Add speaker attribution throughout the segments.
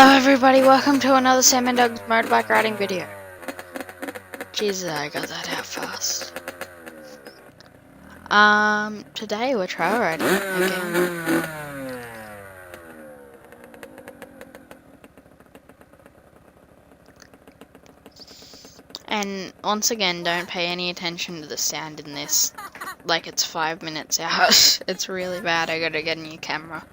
Speaker 1: Hello everybody, welcome to another samanddogs motorbike riding video. Jesus, I got that out fast. Today we're trail riding again. And once again, don't pay any attention to the sound in this. Like it's 5 minutes out. It's really bad, I gotta get a new camera.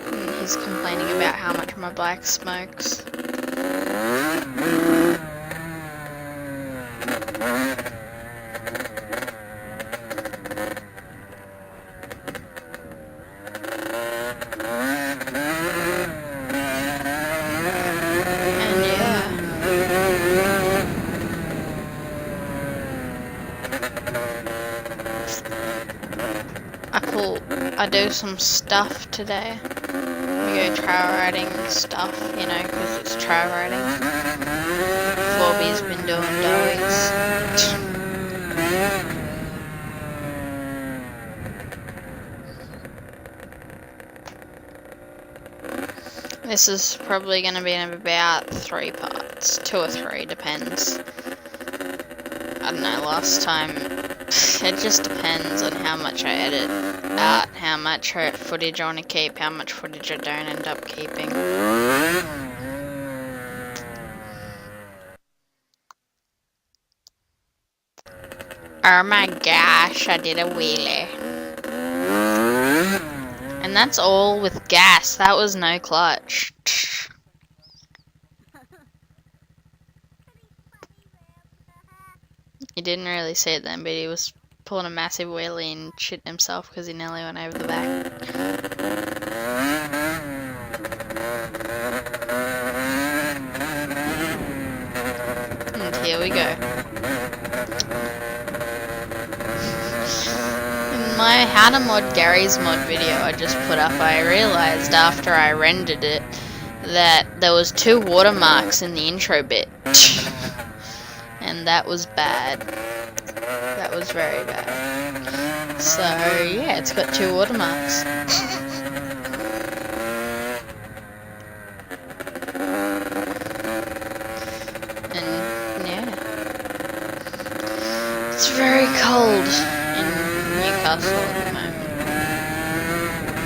Speaker 1: And he's complaining about how much my bike smokes. I do some stuff today. We go trail riding stuff, you know, because it's trail riding. Forby's been doing doughies. This is probably going to be in about 3 parts. 2 or 3, depends. I don't know, last time, it just depends on how much I edit out, how much footage I want to keep, how much footage I don't end up keeping. Oh my gosh, I did a wheelie. And that's all with gas, that was no clutch. You didn't really see it then, but he was pulling a massive wheelie and shitting himself because he nearly went over the back. And here we go. In my How to Mod Gary's Mod video I just put up, I realised after I rendered it that there was 2 watermarks in the intro bit. And that was bad. That was very bad. So yeah, it's got 2 watermarks. And yeah, it's very cold in Newcastle at the moment.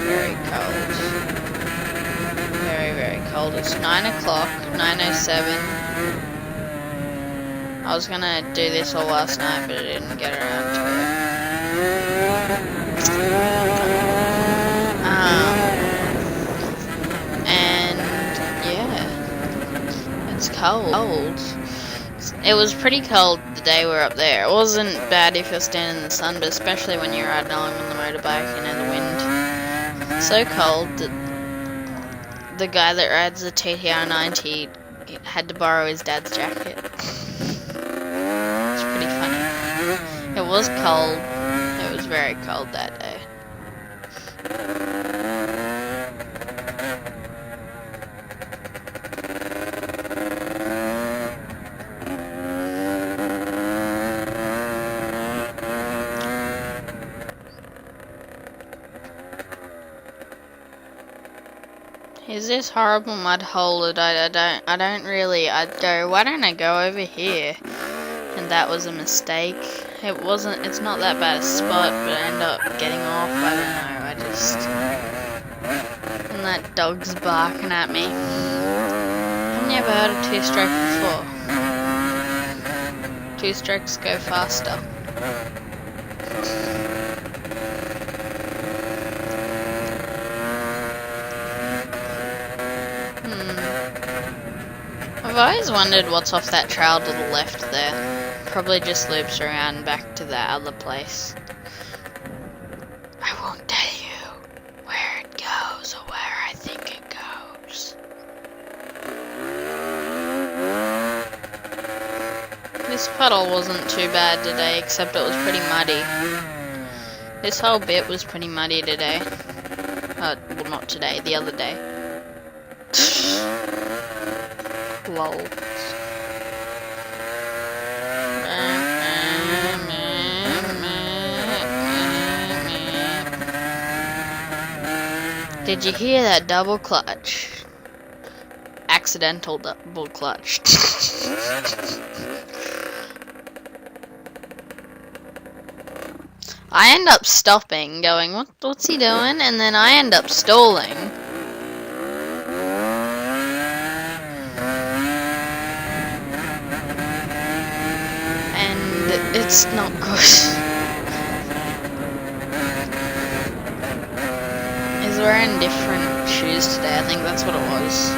Speaker 1: Very cold. Very, very cold. It's 9 o'clock, 9:07. I was gonna do this all last night, but I didn't get around to it. And yeah, it's cold. It was pretty cold the day we were up there. It wasn't bad if you're standing in the sun, but especially when you're riding along on the motorbike, you know, the wind. So cold that the guy that rides the TTR 90 had to borrow his dad's jacket. It was cold. It was very cold that day. Here's this horrible mud hole that I'd go, why don't I go over here? And that was a mistake. It's not that bad a spot, but I end up getting off, I don't know, and that dog's barking at me. I've never heard of 2-stroke before. 2-strokes go faster. I've always wondered what's off that trail to the left there. Probably just loops around back to that other place. I won't tell you where it goes or where I think it goes. This puddle wasn't too bad today, except it was pretty muddy. This whole bit was pretty muddy today. Well, not today, the other day. Lol. Did you hear that double clutch? Accidental double clutch. I end up stopping, going, what's he doing? And then I end up stalling. And it's not good. He's wearing different shoes today, I think that's what it was.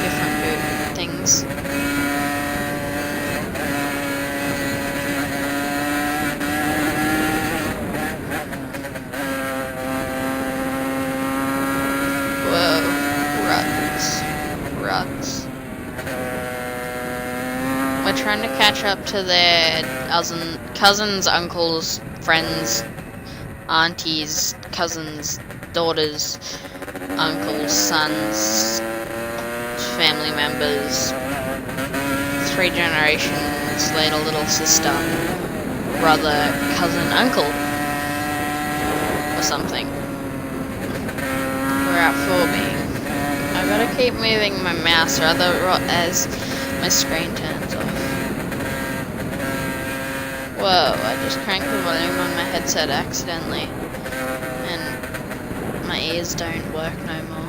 Speaker 1: Different boot things. Whoa, ruts. We're trying to catch up to their cousins, uncles, friends, aunties, cousins, daughters, uncles, sons, family members, 3 generations later, little sister, brother, cousin, uncle, or something. We're at 4B. I gotta keep moving my mouse rather as my screen turns off. Whoa, I just cranked the volume on my headset accidentally, and my ears don't work no more.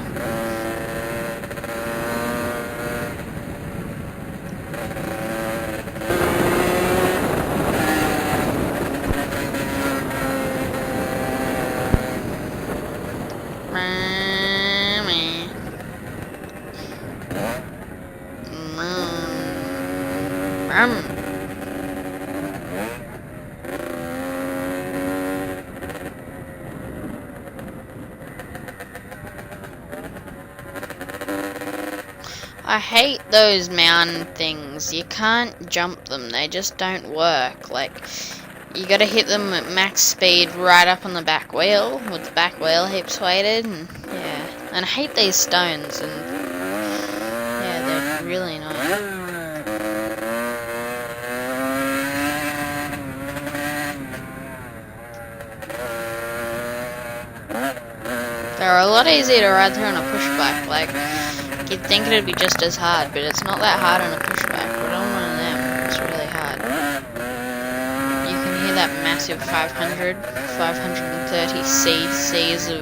Speaker 1: I hate those mound things. You can't jump them. They just don't work. Like, you gotta hit them at max speed right up on the back wheel with the back wheel hips weighted, and yeah. And I hate these stones, and yeah, they're really annoying. They're a lot easier to ride through on a pushback. Like, you'd think it'd be just as hard, but it's not that hard on a pushback. But on one of them, it's really hard. You can hear that massive 530 cc's of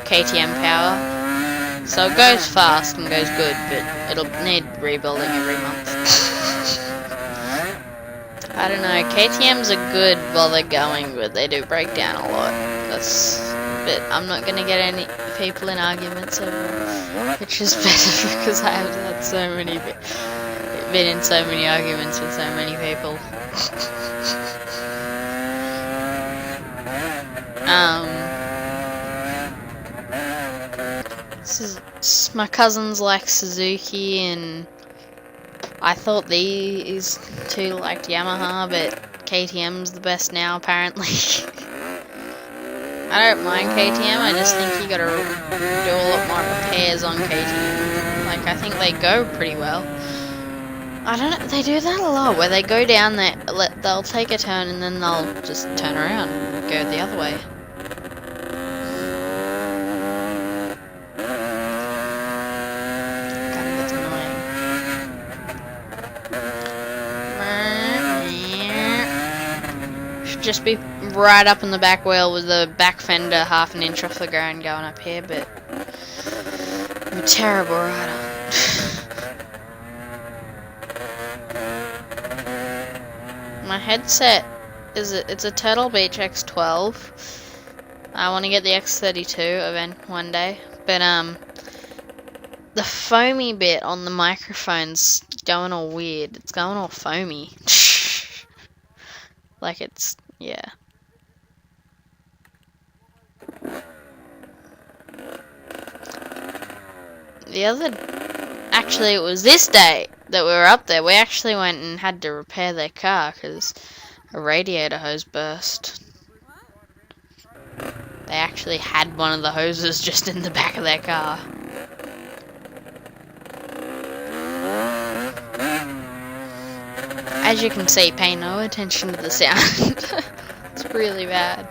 Speaker 1: KTM power. So it goes fast and goes good, but it'll need rebuilding every month. I don't know, KTM's are good while they're going, but they do break down a lot. But I'm not gonna get any people in arguments over which is better, because I have had been in so many arguments with so many people. My cousins like Suzuki, and I thought these two liked Yamaha, but KTM's the best now, apparently. I don't mind KTM, I just think you gotta do a lot more repairs on KTM. Like, I think they go pretty well. I don't know, they do that a lot, where they go down there, they'll take a turn and then they'll just turn around and go the other way. Kind of gets annoying. Should just be right up on the back wheel with the back fender half an inch off the ground going up here, but I'm a terrible rider. My headset it's a Turtle Beach X12. I want to get the X32 event one day, but the foamy bit on the microphone's going all weird. It's going all foamy. Like, it's, yeah. Actually, it was this day that we were up there. We actually went and had to repair their car because a radiator hose burst. They actually had one of the hoses just in the back of their car. As you can see, pay no attention to the sound. It's really bad.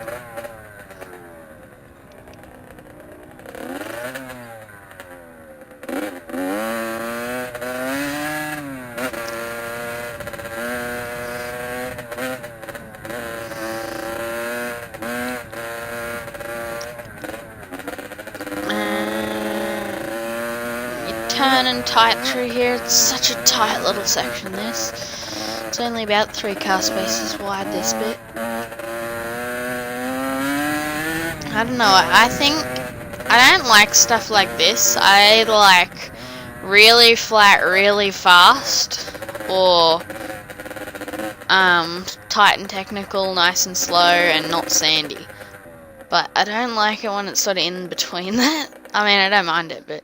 Speaker 1: turning tight through here. It's such a tight little section, this. It's only about 3 car spaces wide, this bit. I don't know, I think I don't like stuff like this. I like really flat, really fast, or tight and technical, nice and slow, and not sandy. But I don't like it when it's sort of in between that. I mean, I don't mind it, but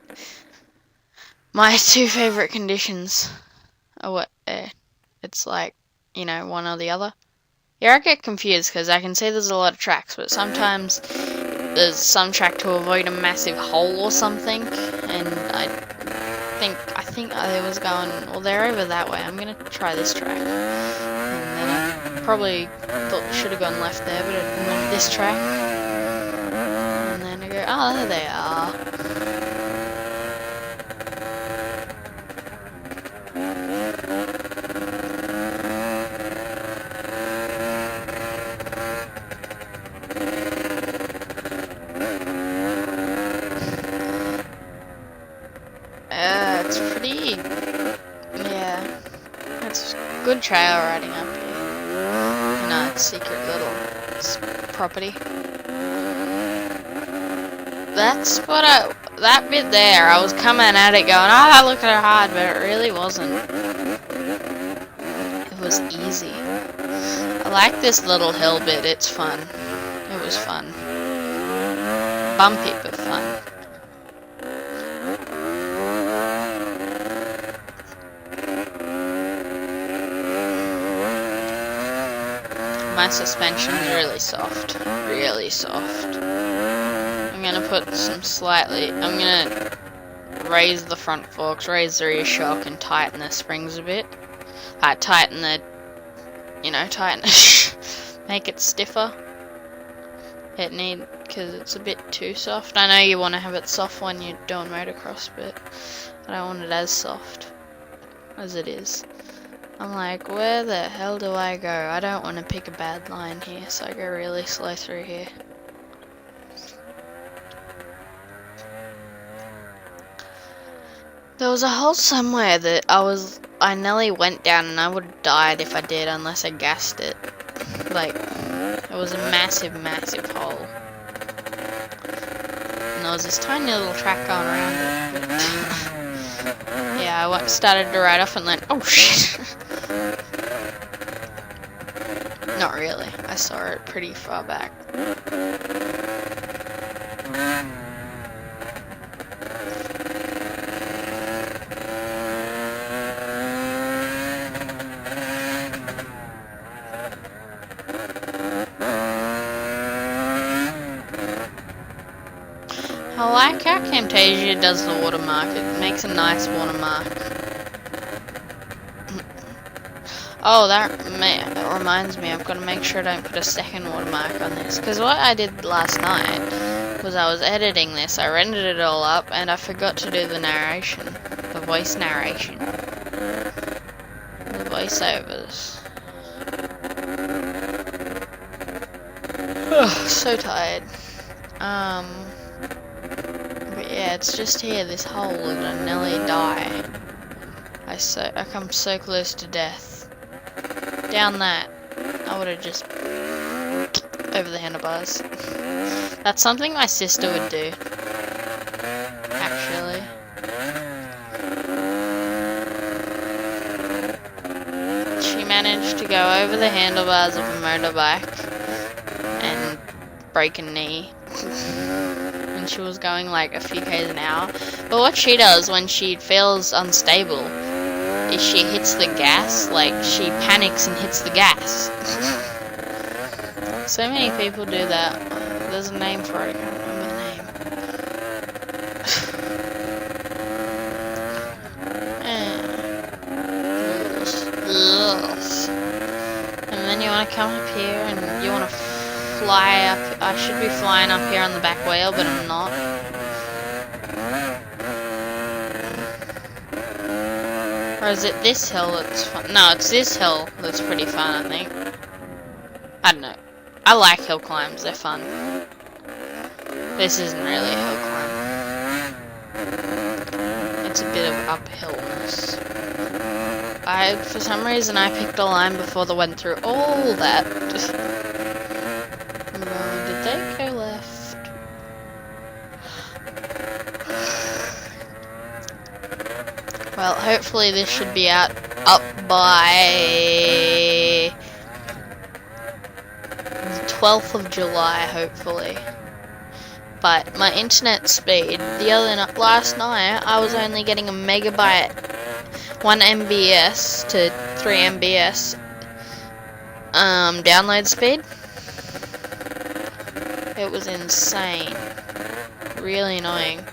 Speaker 1: my 2 favourite conditions are what it's like, you know, one or the other. Yeah, I get confused because I can see there's a lot of tracks, but sometimes there's some track to avoid a massive hole or something, and I think I was going, well, they're over that way, I'm gonna try this track. And then I probably thought should have gone left there, but I went this track. And then I go, oh, there they are. It's pretty, yeah, it's good trail riding up here. In a secret little property. That's what that bit there, I was coming at it going, oh, that looked hard, but it really wasn't. It was easy. I like this little hill bit, it's fun. It was fun. Bumpy, but fun. My suspension's really soft, really soft. I'm gonna put some I'm gonna raise the front forks, raise the rear shock, and tighten the springs a bit. Tighten the, make it stiffer. Because it's a bit too soft. I know you want to have it soft when you're doing motocross, but I don't want it as soft as it is. I'm like, where the hell do I go? I don't want to pick a bad line here, so I go really slow through here. There was a hole somewhere that I nearly went down, and I would have died if I did unless I gassed it. Like, it was a massive, massive hole. And there was this tiny little track going around it. But yeah, I started to ride off and then, oh shit! Not really. I saw it pretty far back. I like how Camtasia does the watermark. It makes a nice watermark. Oh, that reminds me, I've got to make sure I don't put a second watermark on this. Because what I did last night was I was editing this, I rendered it all up, and I forgot to do the narration. The voice narration. The voiceovers. Ugh, so tired. But yeah, it's just here, this hole, and I nearly die. I come so close to death. Down that, I would have just over the handlebars. That's something my sister would do, actually. She managed to go over the handlebars of a motorbike and break a knee. And she was going like a few k's an hour. But what she does when she feels unstable is she hits the gas, like she panics and hits the gas. So many people do that. There's a name for it, I can't remember the name. And then you want to come up here and you want to fly up. I should be flying up here on the back wheel, but I'm not. Or is it this hill that's fun? No, it's this hill that's pretty fun, I think. I don't know. I like hill climbs, they're fun. This isn't really a hill climb. It's a bit of uphillness. For some reason, I picked a line before they went through all that. Did they go left? Well, hopefully this should be up by the 12th of July, hopefully. But my internet speed, last night, I was only getting a megabyte, 1 MBS to 3 MBS download speed. It was insane. Really annoying.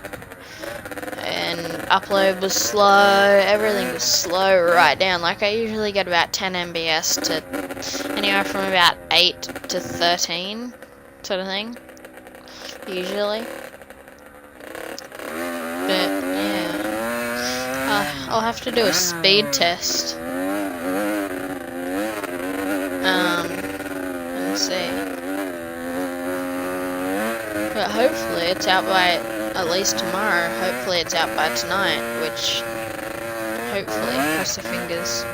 Speaker 1: And upload was slow, everything was slow right down. Like, I usually get about 10 MBS to anywhere from about 8 to 13 sort of thing, usually. But yeah, I'll have to do a speed test and see. But hopefully it's out by at least tomorrow. Hopefully it's out by tonight, which hopefully, cross the fingers,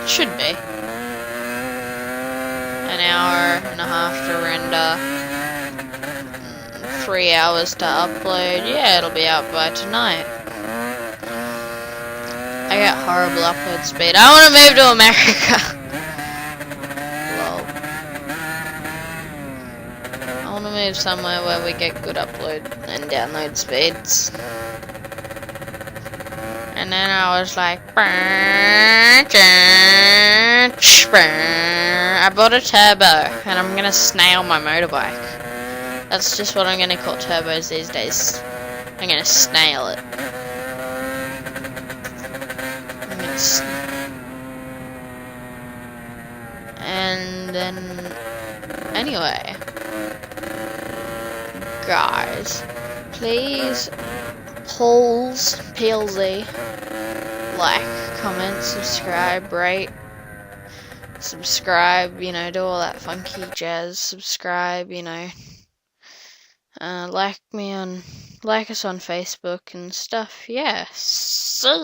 Speaker 1: it should be. An hour and a half to render, 3 hours to upload. Yeah, it'll be out by tonight. I got horrible upload speed. I want to move to America. Lol. I want to move somewhere where we get good upload and download speeds. And then I was like, I bought a turbo, and I'm gonna snail my motorbike. That's just what I'm gonna call turbos these days. I'm gonna snail it. And then, anyway, guys, please, polls, PLZ, like, comment, subscribe, rate, subscribe, you know, do all that funky jazz, subscribe, you know, like us on Facebook and stuff, yeah, see ya.